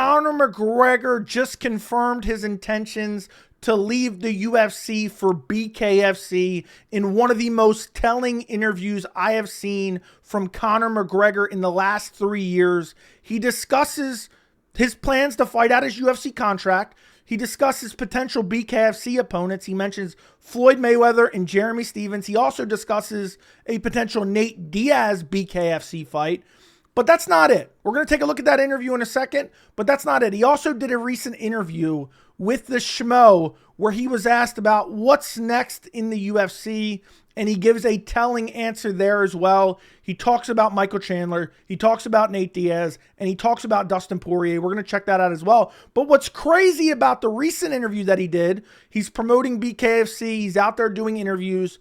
Conor McGregor just confirmed his intentions to leave the UFC for BKFC in one of the most telling interviews I have seen from Conor McGregor in the last 3 years. He discusses his plans to fight out his UFC contract. He discusses potential BKFC opponents. He mentions Floyd Mayweather and Jeremy Stephens. He also discusses a potential Nate Diaz BKFC fight. But that's not it. We're going to take a look at that interview in a second, but that's not it. He also did a recent interview with the Schmo where he was asked about what's next in the UFC, and he gives a telling answer there as well. He talks about Michael Chandler, he talks about Nate Diaz, and he talks about Dustin Poirier. We're going to check that out as well. But what's crazy about the recent interview that he did, he's promoting BKFC, he's out there doing interviews,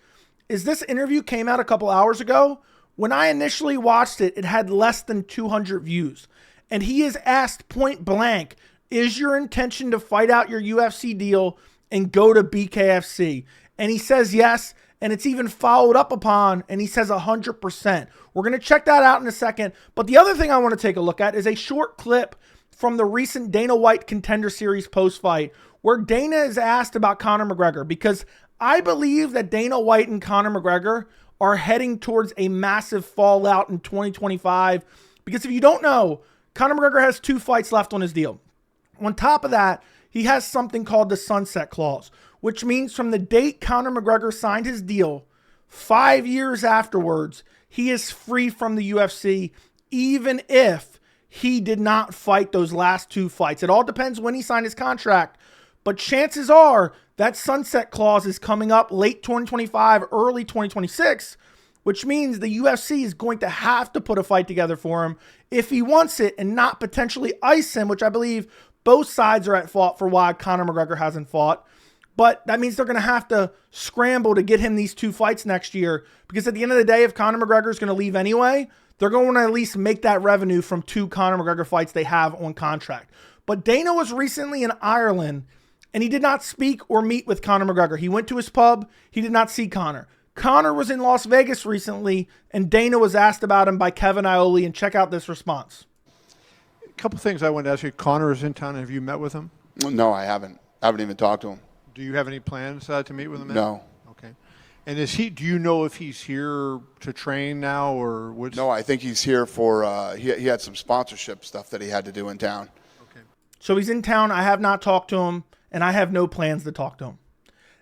is this interview came out a couple hours ago. When I initially watched it, it had less than 200 views. And he is asked point blank, is your intention to fight out your UFC deal and go to BKFC? And he says yes, and it's even followed up upon, and he says 100%. We're going to check that out in a second. But the other thing I want to take a look at is a short clip from the recent Dana White Contender Series post-fight where Dana is asked about Conor McGregor, because I believe that Dana White and Conor McGregor are heading towards a massive fallout in 2025. Because if you don't know, Conor McGregor has 2 fights left on his deal. On top of that, he has something called the sunset clause, which means from the date Conor McGregor signed his deal, 5 years afterwards, he is free from the UFC, even if he did not fight those last 2 fights. It all depends when he signed his contract, but chances are that sunset clause is coming up late 2025, early 2026, which means the UFC is going to have to put a fight together for him if he wants it and not potentially ice him, which I believe both sides are at fault for why Conor McGregor hasn't fought. But that means they're going to have to scramble to get him these 2 fights next year, because at the end of the day, if Conor McGregor is going to leave anyway, they're going to at least make that revenue from 2 Conor McGregor fights they have on contract. But Dana was recently in Ireland, and he did not speak or meet with Conor McGregor. He went to his pub. He did not see Conor. Conor was in Las Vegas recently, and Dana was asked about him by Kevin Iole, and check out this response. A couple things I wanted to ask you. Conor is in town. Have you met with him? No, I haven't. I haven't even talked to him. Do you have any plans to meet with him? No. Okay. And do you know if he's here to train now, or what's... No, I think he's here for, he had some sponsorship stuff that he had to do in town. Okay. So he's in town. I have not talked to him, and I have no plans to talk to him.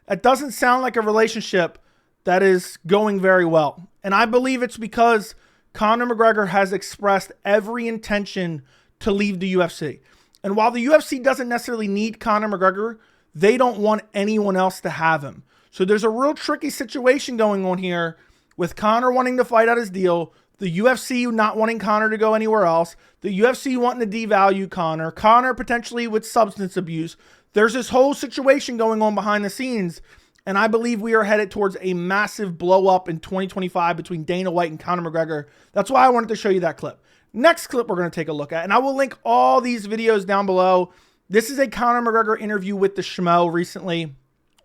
It doesn't sound like a relationship that is going very well. And I believe it's because Conor McGregor has expressed every intention to leave the UFC. And while the UFC doesn't necessarily need Conor McGregor, they don't want anyone else to have him. So there's a real tricky situation going on here with Conor wanting to fight out his deal, the UFC not wanting Conor to go anywhere else, the UFC wanting to devalue Conor, Conor potentially with substance abuse. There's this whole situation going on behind the scenes, and I believe we are headed towards a massive blow up in 2025 between Dana White and Conor McGregor. That's why I wanted to show you that clip. Next clip we're going to take a look at, and I will link all these videos down below. This is a Conor McGregor interview with the Schmo recently,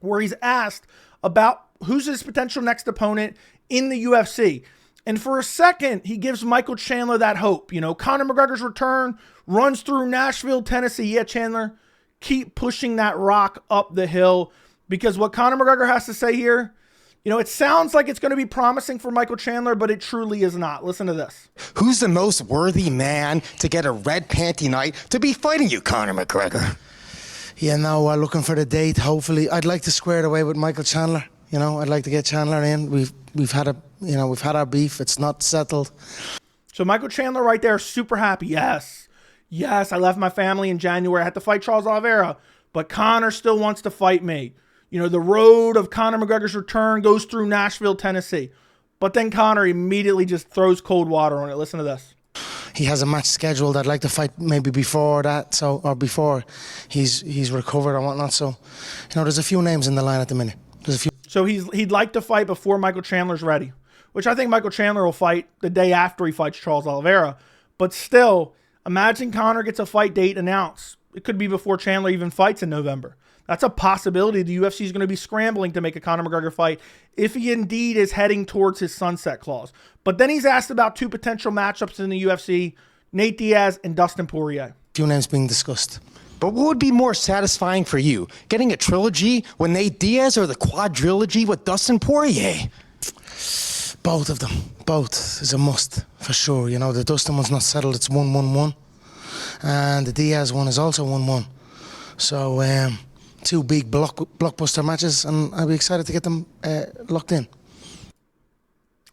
where he's asked about who's his potential next opponent in the UFC. And for a second, he gives Michael Chandler that hope. You know, Conor McGregor's return runs through Nashville, Tennessee. Yeah, Chandler, keep pushing that rock up the hill, because what Conor McGregor has to say here, you know, it sounds like it's going to be promising for Michael Chandler, but it truly is not. Listen to this. Who's the most worthy man to get a red panty night to be fighting you, Conor McGregor? Yeah, no, we're looking for the date. Hopefully, I'd like to square it away with Michael Chandler. You know, I'd like to get Chandler in. We've had our beef. It's not settled. So Michael Chandler right there, super happy. Yes, I left my family in January. I had to fight Charles Oliveira, but Conor still wants to fight me. You know, the road of Conor McGregor's return goes through Nashville, Tennessee. But then Conor immediately just throws cold water on it. Listen to this. He has a match scheduled. I'd like to fight maybe before that, or before he's recovered or whatnot. So, you know, there's a few names in the line at the minute. So he'd like to fight before Michael Chandler's ready, which I think Michael Chandler will fight the day after he fights Charles Oliveira. But still, imagine Conor gets a fight date announced. It could be before Chandler even fights in November. That's a possibility. The UFC is going to be scrambling to make a Conor McGregor fight if he indeed is heading towards his sunset clause. But then he's asked about 2 potential matchups in the UFC, Nate Diaz and Dustin Poirier. few names being discussed. But what would be more satisfying for you? Getting a trilogy with Nate Diaz or the quadrilogy with Dustin Poirier? Both of them. Both is a must, for sure. You know, the Dustin one's not settled, it's 1-1-1. And the Diaz one is also 1-1. So, two big blockbuster matches, and I'll be excited to get them locked in.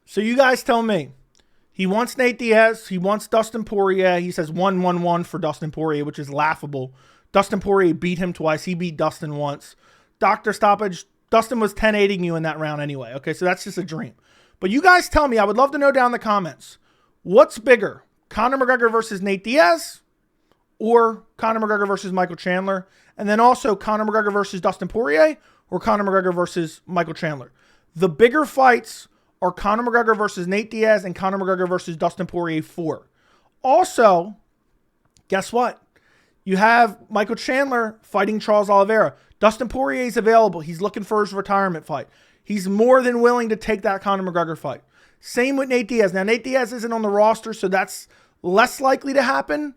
So you guys tell me. He wants Nate Diaz. He wants Dustin Poirier. He says 1-1-1 for Dustin Poirier, which is laughable. Dustin Poirier beat him twice. He beat Dustin once. Doctor stoppage. Dustin was 10-8ing you in that round anyway. Okay, so that's just a dream. But you guys tell me. I would love to know down in the comments. What's bigger? Conor McGregor versus Nate Diaz or Conor McGregor versus Michael Chandler? And then also Conor McGregor versus Dustin Poirier or Conor McGregor versus Michael Chandler? The bigger fights are Conor McGregor versus Nate Diaz and Conor McGregor versus Dustin Poirier 4. Also, guess what? You have Michael Chandler fighting Charles Oliveira. Dustin Poirier is available. He's looking for his retirement fight. He's more than willing to take that Conor McGregor fight. Same with Nate Diaz. Now, Nate Diaz isn't on the roster, so that's less likely to happen.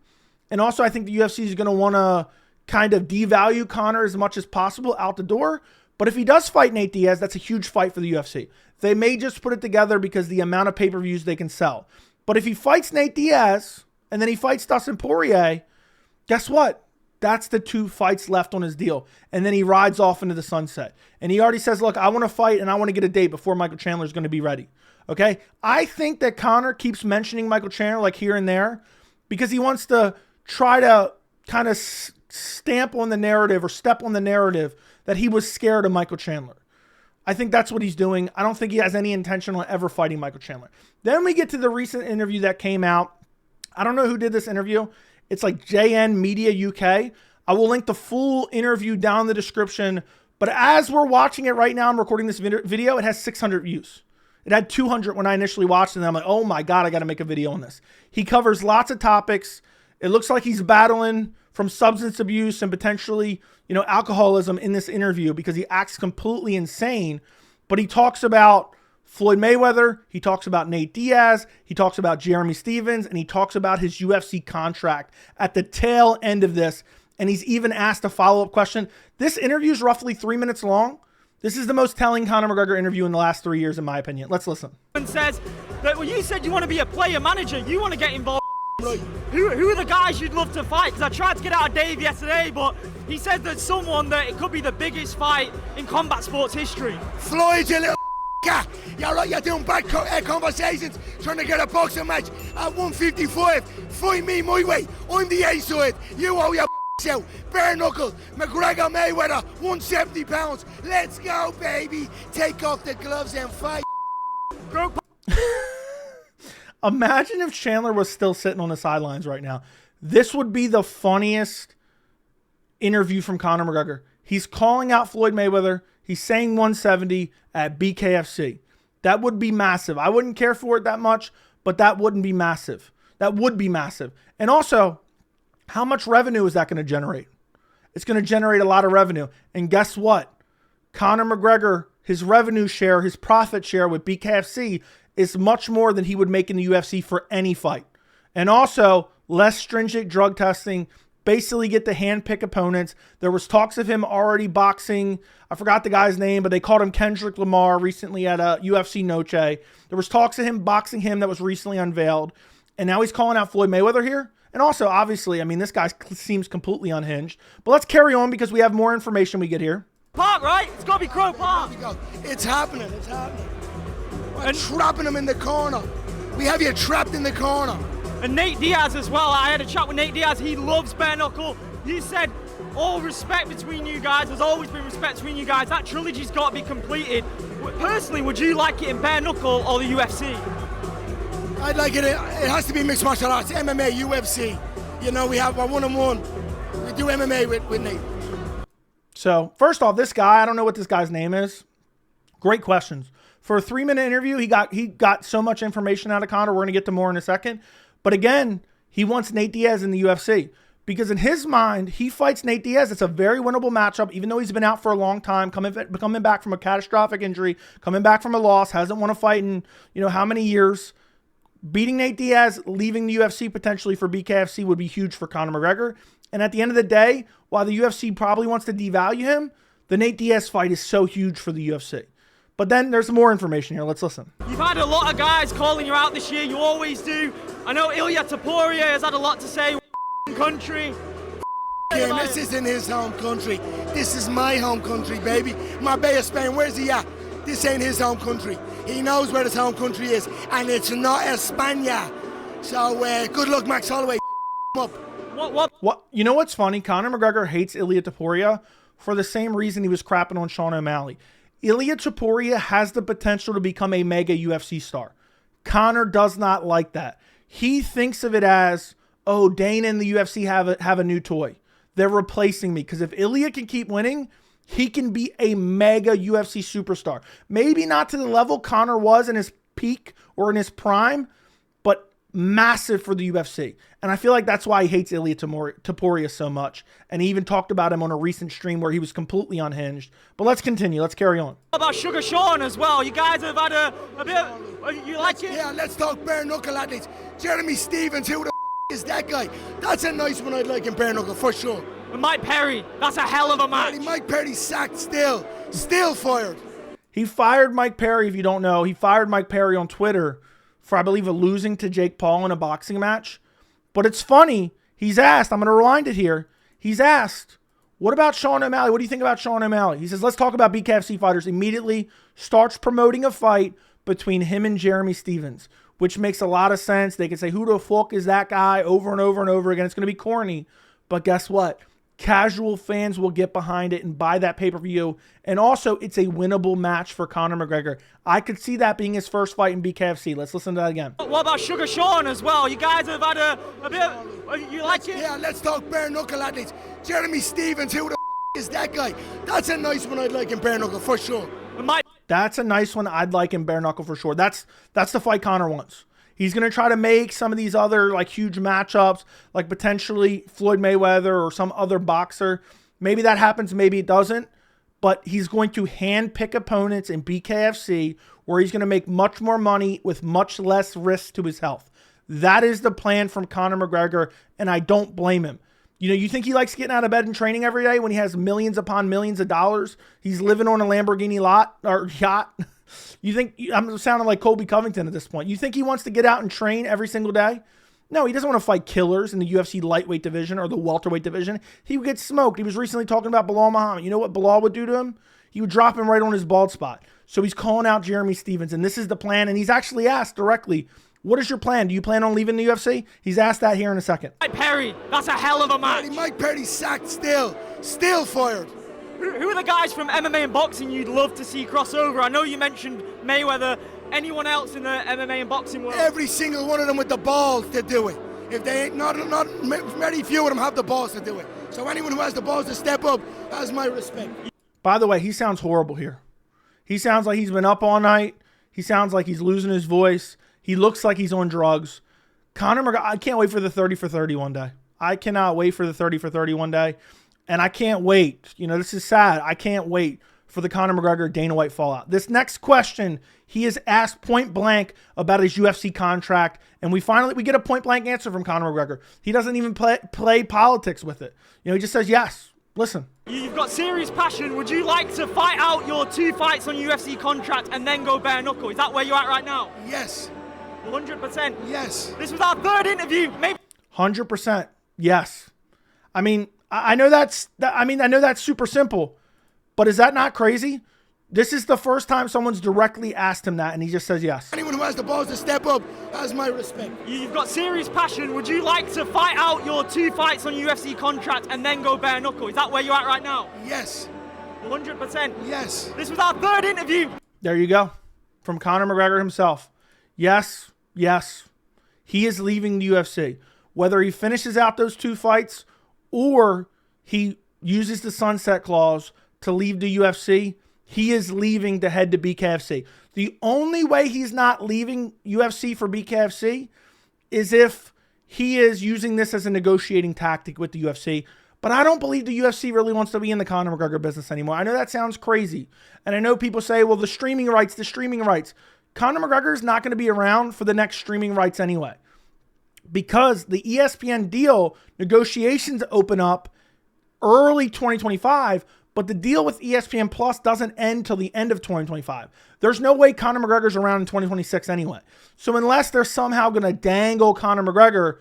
And also, I think the UFC is going to want to kind of devalue Conor as much as possible out the door. But if he does fight Nate Diaz, that's a huge fight for the UFC. They may just put it together because the amount of pay-per-views they can sell. But if he fights Nate Diaz and then he fights Dustin Poirier, guess what? That's the 2 fights left on his deal. And then he rides off into the sunset. And he already says, look, I want to fight and I want to get a date before Michael Chandler is going to be ready. Okay? I think that Conor keeps mentioning Michael Chandler like here and there because he wants to try to kind of stamp on the narrative or step on the narrative that he was scared of Michael Chandler. I think that's what he's doing. I don't think he has any intention on ever fighting Michael Chandler. Then we get to the recent interview that came out. I don't know who did this interview. It's like JN Media UK. I will link the full interview down in the description. But as we're watching it right now, I'm recording this video, it has 600 views. It had 200 when I initially watched it. And I'm like, oh my God, I got to make a video on this. He covers lots of topics. It looks like he's battling from substance abuse and potentially, alcoholism in this interview because he acts completely insane. But he talks about Floyd Mayweather. He talks about Nate Diaz. He talks about Jeremy Stephens. And he talks about his UFC contract at the tail end of this. And he's even asked a follow-up question. This interview is roughly 3 minutes long. This is the most telling Conor McGregor interview in the last 3 years, in my opinion. Let's listen. Says that when you said you want to be a player manager, you want to get involved. Who are the guys you'd love to fight? Because I tried to get out of Dave yesterday, but he said there's someone that it could be the biggest fight in combat sports history. Floyd, you little you're doing bad conversations, trying to get a boxing match at 155. Fight me my way. I'm the A side. You owe your out. Bare knuckles. McGregor Mayweather, 170 pounds. Let's go, baby. Take off the gloves and fight. Imagine if Chandler was still sitting on the sidelines right now. This would be the funniest interview from Conor McGregor. He's calling out Floyd Mayweather. He's saying 170 at BKFC. That would be massive. I wouldn't care for it that much, but that wouldn't be massive. That would be massive. And also, how much revenue is that going to generate? It's going to generate a lot of revenue. And guess what? Conor McGregor, his revenue share, his profit share with BKFC is much more than he would make in the UFC for any fight. And also, less stringent drug testing, basically get to handpick opponents. There was talks of him already boxing. I forgot the guy's name, but they called him Kendrick Lamar recently at a UFC Noche. There was talks of him boxing him that was recently unveiled. And now he's calling out Floyd Mayweather here. And also, obviously, this guy seems completely unhinged. But let's carry on because we have more information we get here. Park, right? It's got to be Crow Park. It's happening. It's happening. We're trapping him in the corner. We have you trapped in the corner. And Nate Diaz as well. I had a chat with Nate Diaz. He loves bare knuckle. He said, all respect between you guys. There's always been respect between you guys. That trilogy's got to be completed. Personally, would you like it in bare knuckle or the UFC? I'd like it. It has to be mixed martial arts, MMA, UFC. We have a one-on-one. We do MMA with Nate. So, first off, this guy, I don't know what this guy's name is. Great questions. For a 3-minute interview, he got so much information out of Conor. We're going to get to more in a second. But again, he wants Nate Diaz in the UFC. Because in his mind, he fights Nate Diaz. It's a very winnable matchup, even though he's been out for a long time, coming back from a catastrophic injury, coming back from a loss, hasn't won a fight in, how many years. Beating Nate Diaz, leaving the UFC potentially for BKFC would be huge for Conor McGregor. And at the end of the day, while the UFC probably wants to devalue him, the Nate Diaz fight is so huge for the UFC. But then there's more information here. Let's listen. You've had a lot of guys calling you out this year. You always do. I know Ilia Topuria has had a lot to say. Country. Yeah, this isn't his home country. This is my home country, baby. Marbella, Spain. Where's he at? This ain't his home country. He knows where his home country is, and it's not España. So good luck, Max Holloway. Up. What? You know what's funny? Conor McGregor hates Ilia Topuria for the same reason he was crapping on Sean O'Malley. Ilia Topuria has the potential to become a mega UFC star. Conor does not like that. He thinks of it as, oh, Dana and the UFC have a new toy. They're replacing me. Because if Ilia can keep winning, he can be a mega UFC superstar. Maybe not to the level Conor was in his peak or in his prime, but massive for the UFC. And I feel like that's why he hates Ilia Topuria so much. And he even talked about him on a recent stream where he was completely unhinged. But let's continue. Let's carry on. What about Sugar Sean as well? You guys have had a bit of, you like it? Yeah, let's talk bare knuckle athletes. Jeremy Stephens, who the is that guy? That's a nice one I'd like in bare knuckle, for sure. With Mike Perry, that's a hell of a match. Mike Perry sacked still fired. He fired Mike Perry, if you don't know. He fired Mike Perry on Twitter for, I believe, losing to Jake Paul in a boxing match. But it's funny. He's asked, I'm going to rewind it here. He's asked, what about Sean O'Malley? What do you think about Sean O'Malley? He says, let's talk about BKFC fighters. Immediately starts promoting a fight between him and Jeremy Stephens, which makes a lot of sense. They can say, who the fuck is that guy over and over and over again. It's going to be corny. But guess what? Casual fans will get behind it and buy that pay-per-view. And also, it's a winnable match for Conor McGregor. I could see that being his first fight in BKFC. Let's listen to that again. What about Sugar Sean as well? You guys have had a bit of, you like it? Yeah, let's talk bare knuckle athletes. Jeremy Stephens, who the is that guy? That's a nice one I'd like in bare knuckle, for sure. That's a nice one I'd like in bare knuckle for sure. That's the fight Conor wants. He's going to try to make some of these other like huge matchups, like potentially Floyd Mayweather or some other boxer. Maybe that happens, maybe it doesn't. But he's going to handpick opponents in BKFC where he's going to make much more money with much less risk to his health. That is the plan from Conor McGregor, and I don't blame him. You know, you think he likes getting out of bed and training every day when he has millions upon millions of dollars? He's living on a Lamborghini yacht. You think, I'm sounding like Colby Covington at this point. You think he wants to get out and train every single day? No, he doesn't want to fight killers in the UFC lightweight division or the welterweight division. He would get smoked. He was recently talking about Bilal Muhammad. You know what Bilal would do to him? He would drop him right on his bald spot. So he's calling out Jeremy Stephens, and this is the plan. And he's actually asked directly, what is your plan? Do you plan on leaving the UFC? He's asked that here in a second. Mike Perry, that's a hell of a match. Mike Perry sacked still fired. Who are the guys from MMA and boxing you'd love to see cross over? I know you mentioned Mayweather. Anyone else in the MMA and boxing world? Every single one of them with the balls to do it. If they ain't, not very few of them have the balls to do it. So anyone who has the balls to step up has my respect. By the way, he sounds horrible here. He sounds like he's been up all night. He sounds like he's losing his voice. He looks like he's on drugs. Conor McGregor, I can't wait for the 30 for 30 one day. I cannot wait for the 30 for 30 one day. And I can't wait. You know, this is sad. I can't wait for the Conor McGregor Dana White fallout. This next question, he is asked point blank about his UFC contract. And we get a point blank answer from Conor McGregor. He doesn't even play politics with it. You know, he just says, yes. Listen. You've got serious passion. Would you like to fight out your 2 fights on UFC contract and then go bare knuckle? Is that where you're at right now? Yes. 100%? Yes. This was our 3rd interview. Maybe 100%. Yes. I mean, I know that's super simple, but is that not crazy? This is the first time someone's directly asked him that, and he just says yes. Anyone who has the balls to step up has my respect. You've got serious passion. Would you like to fight out your 2 fights on UFC contract and then go bare knuckle? Is that where you're at right now? Yes. 100%? Yes. This was our 3rd interview. There you go. From Conor McGregor himself. Yes, yes. He is leaving the UFC. Whether he finishes out those 2 fights or he uses the sunset clause to leave the UFC, he is leaving to head to BKFC. The only way he's not leaving UFC for BKFC is if he is using this as a negotiating tactic with the UFC. But I don't believe the UFC really wants to be in the Conor McGregor business anymore. I know that sounds crazy. And I know people say, well, the streaming rights. Conor McGregor is not going to be around for the next streaming rights anyway, because the ESPN deal negotiations open up early 2025, but the deal with ESPN Plus doesn't end till the end of 2025. There's no way Conor McGregor's around in 2026 anyway. So unless they're somehow going to dangle Conor McGregor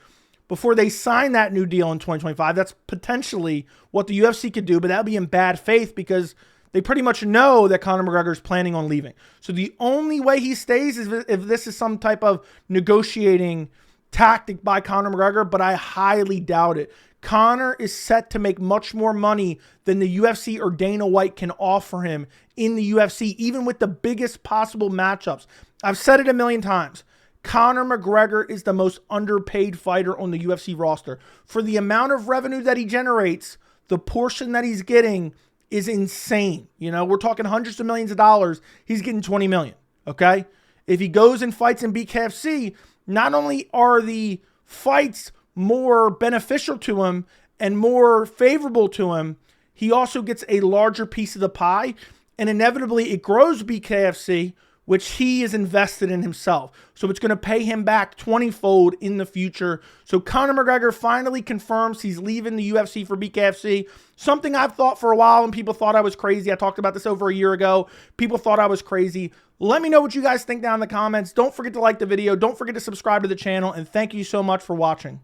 before they sign that new deal in 2025, that's potentially what the UFC could do, but that would be in bad faith because they pretty much know that Conor McGregor is planning on leaving. So the only way he stays is if this is some type of negotiating tactic by Conor McGregor, but I highly doubt it. Conor is set to make much more money than the UFC or Dana White can offer him in the UFC, even with the biggest possible matchups. I've said it a million times. Conor McGregor is the most underpaid fighter on the UFC roster. For the amount of revenue that he generates, the portion that he's getting is insane. You know, we're talking hundreds of millions of dollars. He's getting 20 million. Okay. If he goes and fights in BKFC, not only are the fights more beneficial to him and more favorable to him, he also gets a larger piece of the pie, and inevitably it grows BKFC, which he is invested in himself. So it's going to pay him back 20-fold in the future. So Conor McGregor finally confirms he's leaving the UFC for BKFC. Something I've thought for a while, and people thought I was crazy. I talked about this over a year ago. People thought I was crazy. Let me know what you guys think down in the comments. Don't forget to like the video. Don't forget to subscribe to the channel. And thank you so much for watching.